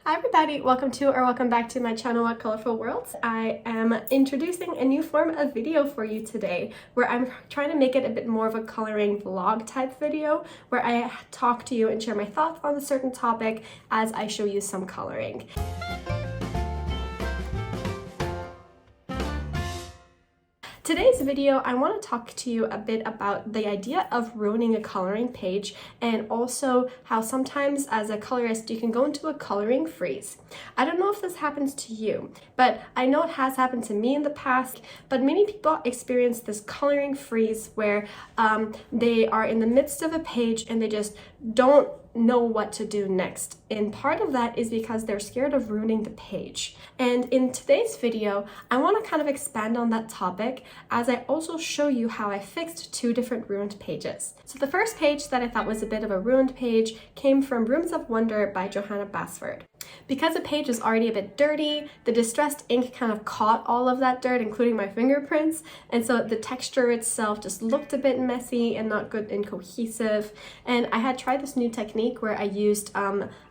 Hi everybody, welcome back to my channel at Colorful Worlds. I am introducing a new form of video for you today where I'm trying to make it a bit more of a coloring vlog type video where I talk to you and share my thoughts on a certain topic as I show you some coloring. Today's video, I want to talk to you a bit about the idea of ruining a coloring page and also how sometimes as a colorist you can go into a coloring freeze. I don't know if this happens to you, but I know it has happened to me in the past, but many people experience this coloring freeze where they are in the midst of a page and they just don't know what to do next. And part of that is because they're scared of ruining the page. And in today's video, I want to kind of expand on that topic as I also show you how I fixed two different ruined pages. So the first page that I thought was a bit of a ruined page came from Rooms of Wonder by Johanna Basford. Because the page is already a bit dirty, the distressed ink kind of caught all of that dirt, including my fingerprints, and so the texture itself just looked a bit messy and not good and cohesive. And I had tried this new technique where I used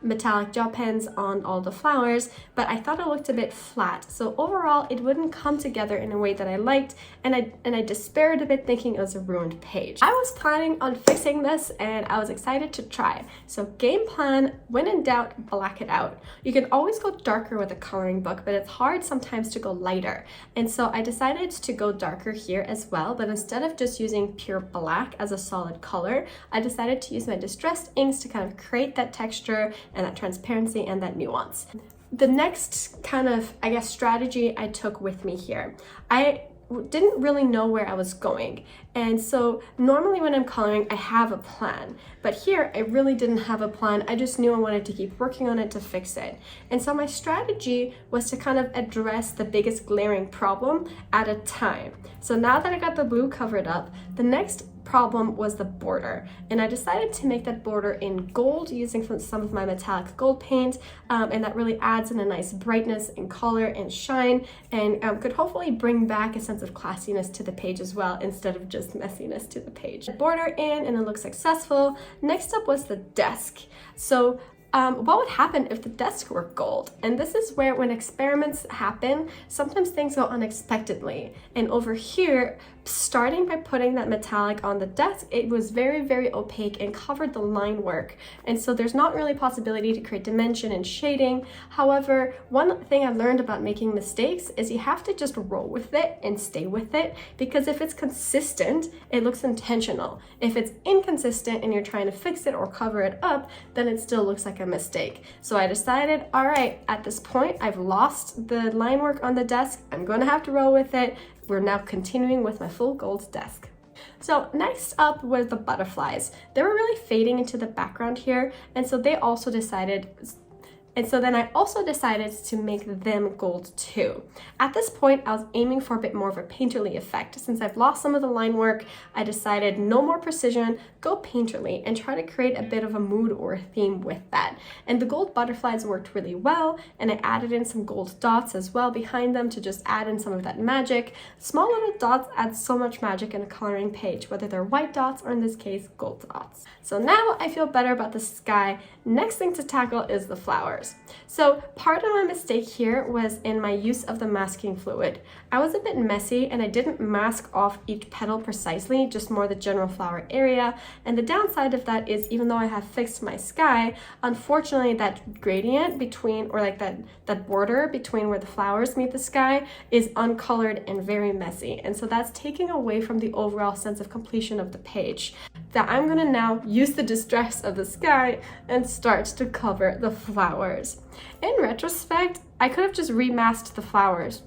metallic gel pens on all the flowers, but I thought it looked a bit flat. So overall, it wouldn't come together in a way that I liked, and I despaired a bit thinking it was a ruined page. I was planning on fixing this and I was excited to try. So game plan, when in doubt, black it out. You can always go darker with a coloring book, but it's hard sometimes to go lighter. And so I decided to go darker here as well, but instead of just using pure black as a solid color, I decided to use my distressed inks to kind of create that texture and that transparency and that nuance. The next kind of, strategy I took with me here, I didn't really know where I was going. And so normally when I'm coloring, I have a plan, but here I really didn't have a plan. I just knew I wanted to keep working on it to fix it. And so my strategy was to kind of address the biggest glaring problem at a time. So now that I got the blue covered up, the next problem was the border, and I decided to make that border in gold using some of my metallic gold paint, and that really adds in a nice brightness and color and shine, and could hopefully bring back a sense of classiness to the page as well instead of just messiness to the page. Border in and it looks successful. Next up was the desk. So what would happen if the desk were gold? And this is where when experiments happen, sometimes things go unexpectedly. And over here, starting by putting that metallic on the desk, it was very, very opaque and covered the line work. And so there's not really possibility to create dimension and shading. However, one thing I learned about making mistakes is you have to just roll with it and stay with it, because if it's consistent, it looks intentional. If it's inconsistent and you're trying to fix it or cover it up, then it still looks like a mistake. So I decided, all right, at this point, I've lost the line work on the desk. I'm going to have to roll with it. We're now continuing with my full gold desk. So next up were the butterflies. They were really fading into the background here, and so they also decided then I also decided to make them gold too. At this point, I was aiming for a bit more of a painterly effect. Since I've lost some of the line work, I decided no more precision, go painterly and try to create a bit of a mood or a theme with that. And the gold butterflies worked really well, and I added in some gold dots as well behind them to just add in some of that magic. Small little dots add so much magic in a coloring page, whether they're white dots or in this case, gold dots. So now I feel better about the sky. Next thing to tackle is the flowers. So part of my mistake here was in my use of the masking fluid. I was a bit messy and I didn't mask off each petal precisely, just more the general flower area. And the downside of that is, even though I have fixed my sky, unfortunately that gradient between, or like that border between where the flowers meet the sky is uncolored and very messy. And so that's taking away from the overall sense of completion of the page. That I'm gonna now use the distress of the sky and start to cover the flowers. In retrospect, I could have just remasked the flowers.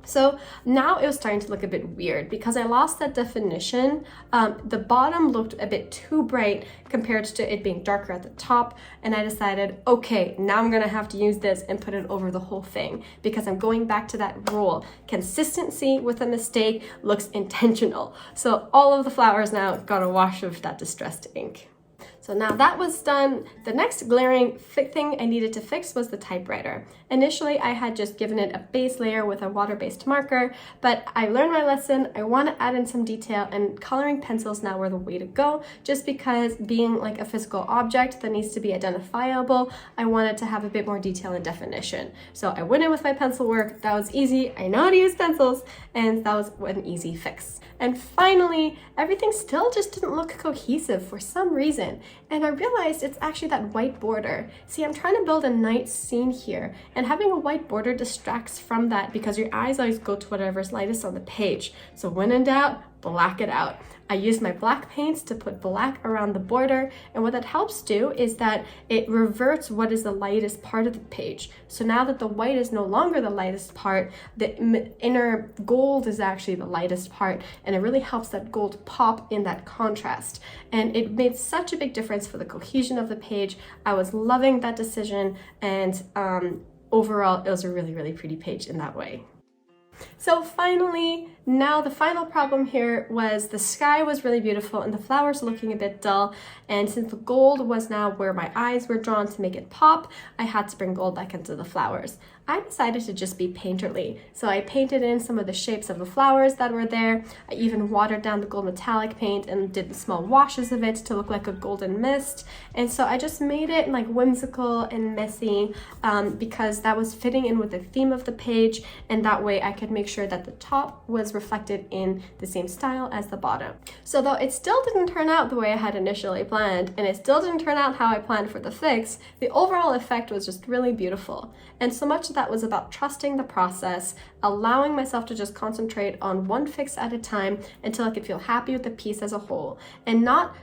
So now it was starting to look a bit weird because I lost that definition. The bottom looked a bit too bright compared to it being darker at the top, and I decided, okay, now I'm gonna have to use this and put it over the whole thing because I'm going back to that rule. Consistency with a mistake looks intentional. So all of the flowers now got a wash of that distressed ink. So now that was done, the next glaring thing I needed to fix was the typewriter. Initially, I had just given it a base layer with a water-based marker, but I learned my lesson. I want to add in some detail, and coloring pencils now were the way to go, just because being like a physical object that needs to be identifiable, I wanted to have a bit more detail and definition. So I went in with my pencil work. That was easy. I know how to use pencils, and that was an easy fix. And finally, everything still just didn't look cohesive for some reason. And I realized it's actually that white border. See, I'm trying to build a night scene here, and having a white border distracts from that because your eyes always go to whatever's lightest on the page. So when in doubt, black it out. I used my black paints to put black around the border, and what that helps do is that it reverts what is the lightest part of the page. So now that the white is no longer the lightest part, the inner gold is actually the lightest part, and it really helps that gold pop in that contrast. And it made such a big difference for the cohesion of the page. I was loving that decision, and overall, it was a really, really pretty page in that way. So finally, now the final problem here was the sky was really beautiful and the flowers looking a bit dull, and since the gold was now where my eyes were drawn to make it pop, I had to bring gold back into the flowers. I decided to just be painterly, so I painted in some of the shapes of the flowers that were there. I even watered down the gold metallic paint and did small washes of it to look like a golden mist, and so I just made it like whimsical and messy because that was fitting in with the theme of the page, and that way I could make sure that the top was reflected in the same style as the bottom. So though it still didn't turn out the way I had initially planned, and it still didn't turn out how I planned for the fix, the overall effect was just really beautiful. And so much of that was about trusting the process, allowing myself to just concentrate on one fix at a time until I could feel happy with the piece as a whole, and not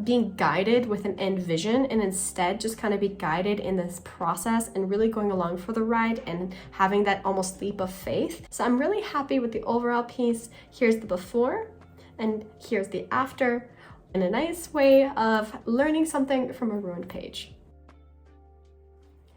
being guided with an end vision, and instead just kind of be guided in this process and really going along for the ride and having that almost leap of faith. So I'm really happy with the overall piece. Here's the before and here's the after, in a nice way of learning something from a ruined page.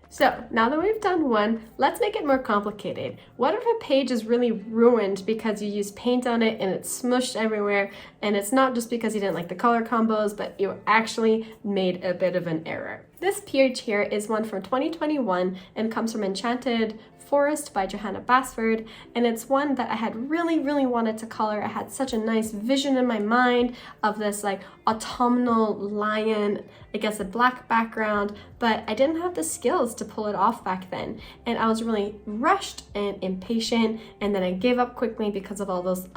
So now that we've done one, let's make it more complicated. What if a page is really ruined because you used paint on it and it's smushed everywhere, and it's not just because you didn't like the color combos, but you actually made a bit of an error? This page here is one from 2021 and comes from Enchanted Forest by Johanna Basford, and it's one that I had really, really wanted to color. I had such a nice vision in my mind of this like autumnal lion against a black background, but I didn't have the skills to pull it off back then, and I was really rushed and impatient, and then I gave up quickly because of all those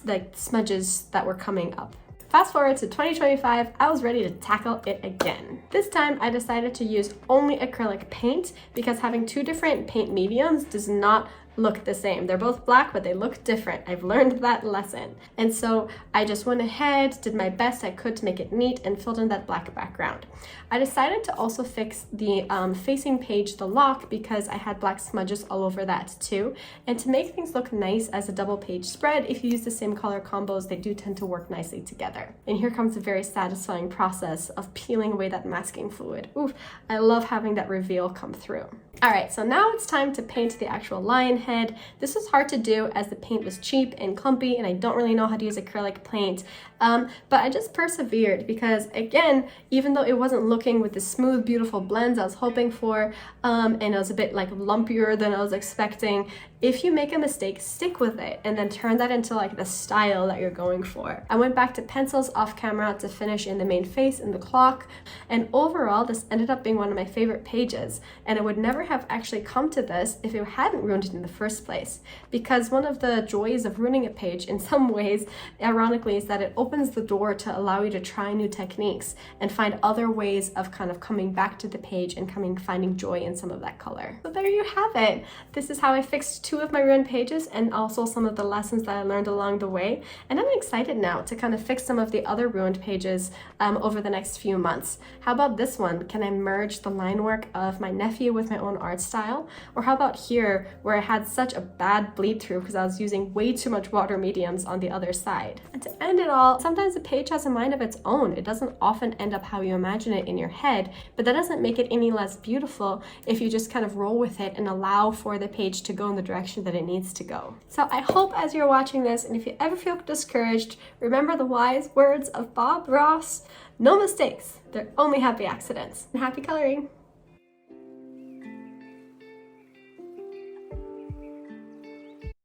like smudges that were coming up. Fast forward to 2025, I was ready to tackle it again. This time I decided to use only acrylic paint because having two different paint mediums does not look the same. They're both black, but they look different. I've learned that lesson. And so I just went ahead, did my best I could to make it neat, and filled in that black background. I decided to also fix the facing page, the lock, because I had black smudges all over that too. And to make things look nice as a double page spread, if you use the same color combos, they do tend to work nicely together. And here comes a very satisfying process of peeling away that masking fluid. Oof, I love having that reveal come through. All right, so now it's time to paint the actual lion head. This was hard to do as the paint was cheap and clumpy, and I don't really know how to use acrylic paint, but I just persevered because, again, even though it wasn't looking with the smooth, beautiful blends I was hoping for, and it was a bit like lumpier than I was expecting, if you make a mistake, stick with it and then turn that into like the style that you're going for. I went back to pencils off camera to finish in the main face and the clock, and overall this ended up being one of my favorite pages, and I would never have actually come to this if it hadn't ruined it in the first place, because one of the joys of ruining a page in some ways, ironically, is that it opens the door to allow you to try new techniques and find other ways of kind of coming back to the page and finding joy in some of that color. So there you have it. This is how I fixed two of my ruined pages and also some of the lessons that I learned along the way, and I'm excited now to kind of fix some of the other ruined pages over the next few months. How about this one? Can I merge the line work of my nephew with my own art style? Or how about here, where I had such a bad bleed through because I was using way too much water mediums on the other side? And to end it all, sometimes a page has a mind of its own. It doesn't often end up how you imagine it in your head, but that doesn't make it any less beautiful if you just kind of roll with it and allow for the page to go in the direction direction that it needs to go. So I hope as you're watching this, and if you ever feel discouraged, remember the wise words of Bob Ross: no mistakes, they're only happy accidents. And happy coloring!